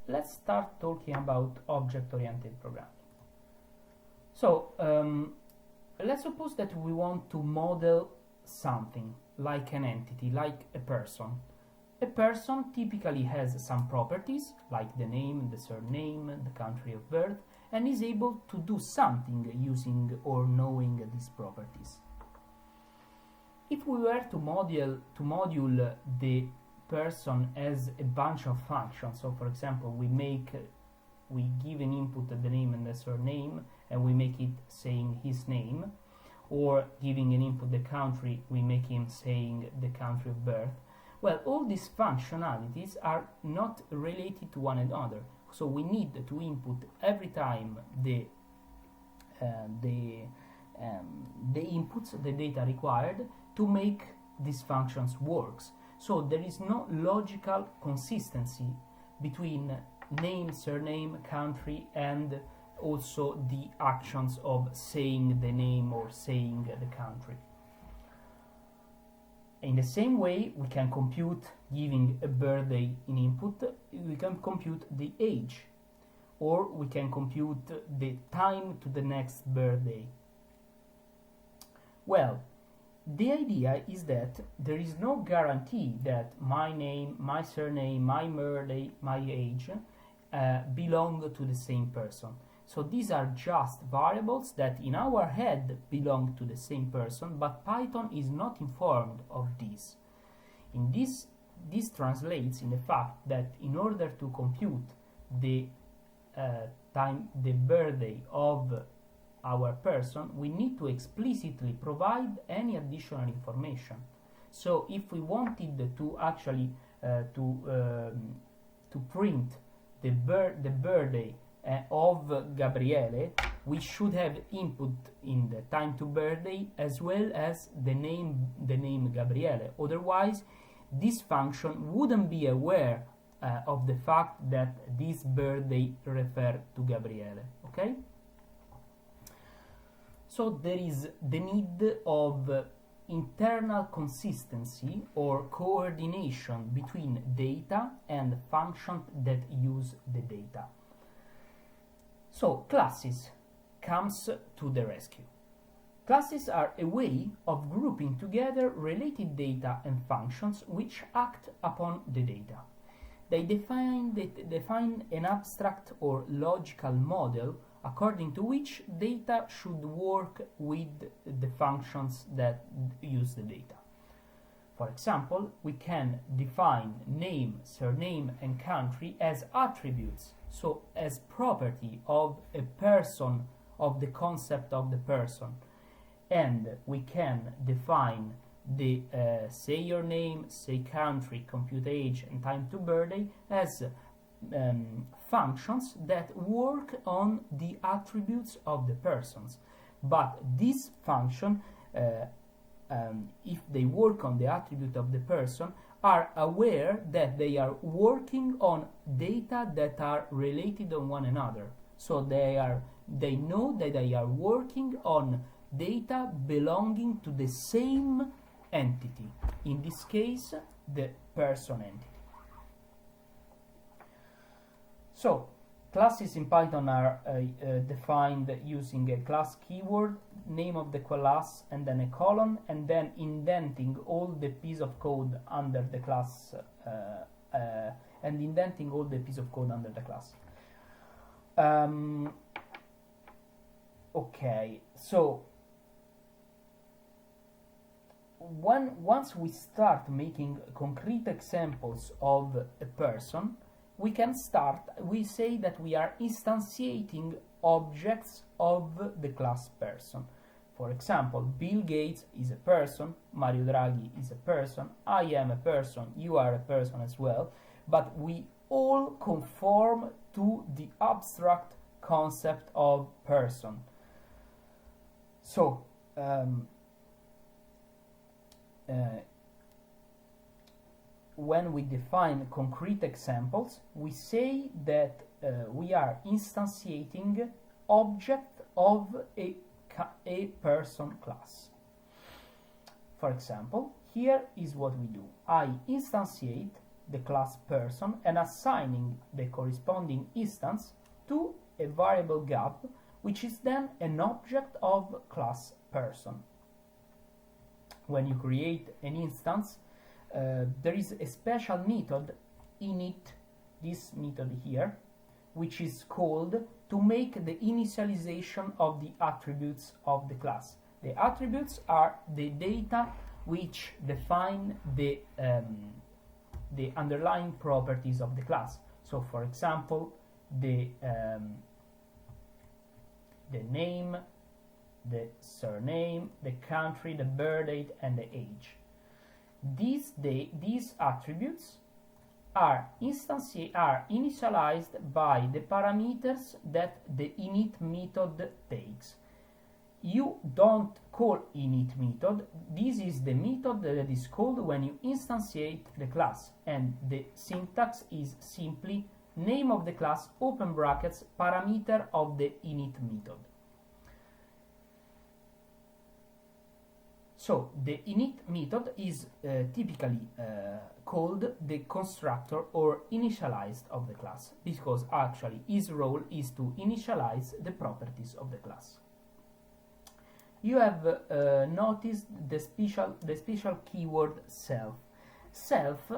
let's start talking about object-oriented programming. So let's suppose that we want to model something like an entity, like a person. A person typically has some properties like the name, the surname, the country of birth, and is able to do something using or knowing these properties. If we were to module the person as a bunch of functions, so for example we give an input the name and the surname and we make it saying his name, or giving an input the country, we make him saying the country of birth. Well, all these functionalities are not related to one another, so we need to input every time the inputs, the data required to make these functions works. So there is no logical consistency between name, surname, country, and also the actions of saying the name or saying the country. In the same way, we can compute, giving a birthday in input, we can compute the age, or we can compute the time to the next birthday. Well, the idea is that there is no guarantee that my name, my surname, my birthday, my age belong to the same person. So these are just variables that in our head belong to the same person, but Python is not informed of this. This translates in the fact that in order to compute the birthday of our person, we need to explicitly provide any additional information. So if we wanted to actually to print the birthday of Gabriele, we should have input in the time to birthday as well as the name Gabriele. Otherwise, this function wouldn't be aware of the fact that this birthday refers to Gabriele. Okay? So there is the need of internal consistency or coordination between data and functions that use the data. So classes comes to the rescue. Classes are a way of grouping together related data and functions which act upon the data. They define an abstract or logical model according to which data should work with the functions that use the data. For example, we can define name, surname, and country as attributes, so as property of a person, of the concept of the person. And we can define the say your name, say country, compute age, and time to birthday as functions that work on the attributes of the persons. But this function, if they work on the attribute of the person, are aware that they are working on data that are related on one another. So they know that they are working on data belonging to the same entity. In this case, the person entity. So, classes in Python are defined using a class keyword, name of the class, and then a colon, and then indenting all the piece of code under the class, Okay, so once we start making concrete examples of a person, we say that we are instantiating objects of the class person. For example, Bill Gates is a person, Mario Draghi is a person, I am a person, you are a person as well, but we all conform to the abstract concept of person. So, when we define concrete examples, we say that we are instantiating object of a person class. For example, here is what we do. I instantiate the class person and assigning the corresponding instance to a variable gab, which is then an object of class person. When you create an instance, there is a special method init, this method here, which is called to make the initialization of the attributes of the class. The attributes are the data which define the underlying properties of the class. So, for example, the name, the surname, the country, the birth date, and the age. These attributes are initialized by the parameters that the init method takes. You don't call init method. This is the method that is called when you instantiate the class, and the syntax is simply name of the class, open brackets, parameter of the init method. So the init method is typically called the constructor or initialized of the class, because actually its role is to initialize the properties of the class. You have noticed the special keyword self. Self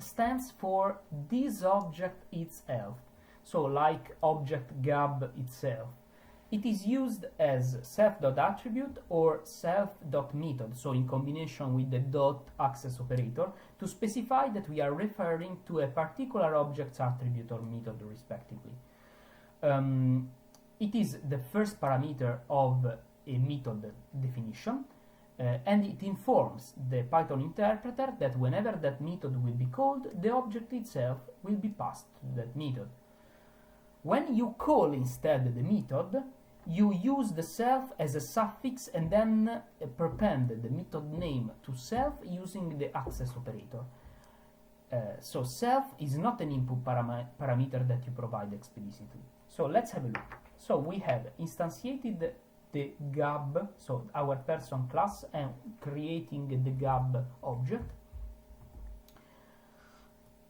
stands for this object itself, so like object gab itself. It is used as self.attribute or self.method, so in combination with the dot access operator, to specify that we are referring to a particular object's attribute or method respectively. It is the first parameter of a method definition, and it informs the Python interpreter that whenever that method will be called, the object itself will be passed to that method. When you call instead the method, you use the self as a suffix and then prepend the method name to self using the access operator. So self is not an input parameter that you provide explicitly. So let's have a look. So we have instantiated the gab, so our person class, and creating the gab object.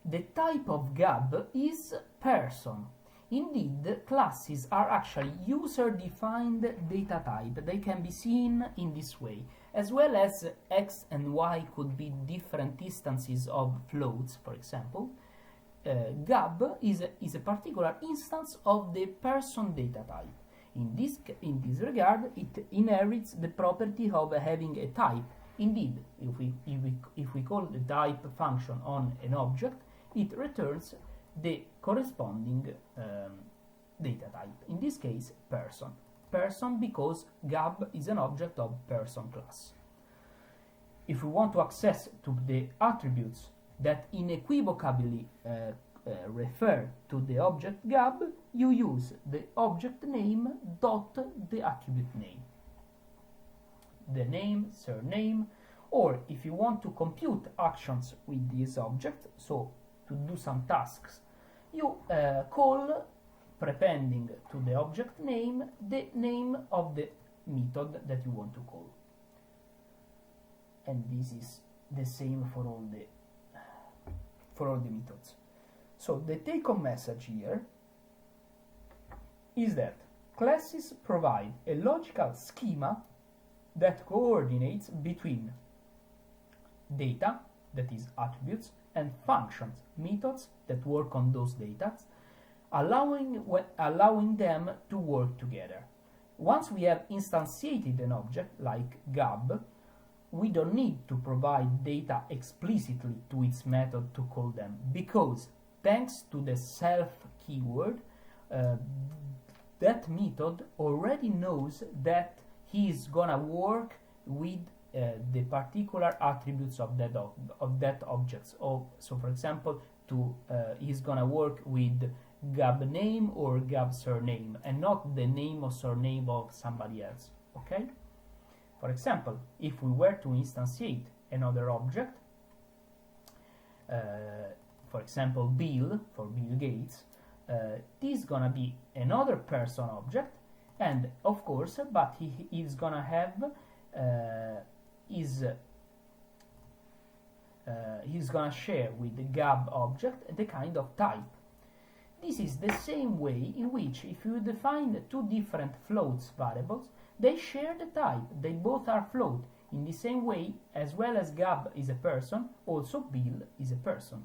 The type of gab is person. Indeed, classes are actually user-defined data type. They can be seen in this way, as well as x and y could be different instances of floats, for example. Gab is a particular instance of the person data type. In this regard, it inherits the property of having a type. Indeed, if we call the type function on an object, it returns the corresponding data type. In this case, person. Person because gab is an object of person class. If we want to access to the attributes that unequivocally refer to the object gab, you use the object name dot the attribute name. The name, surname, or if you want to compute actions with this object, so to do some tasks, you call, prepending to the object name, the name of the method that you want to call. And this is the same for all the methods. So the take-home message here is that classes provide a logical schema that coordinates between data, that is attributes, and functions, methods that work on those data, allowing them to work together. Once we have instantiated an object like gab, we don't need to provide data explicitly to its method to call them, because thanks to the self keyword, that method already knows that he is gonna work with the particular attributes of that object. So for example, he's gonna work with gab name or gab surname, and not the name or surname of somebody else. Okay? For example, if we were to instantiate another object, for example Bill, for Bill Gates, this is gonna be another person object, and of course, but he is gonna have his he's gonna share with the Gab object the kind of type. This is the same way in which if you define two different floats variables, they share the type, they both are float. In the same way, as well as Gab is a person, also Bill is a person.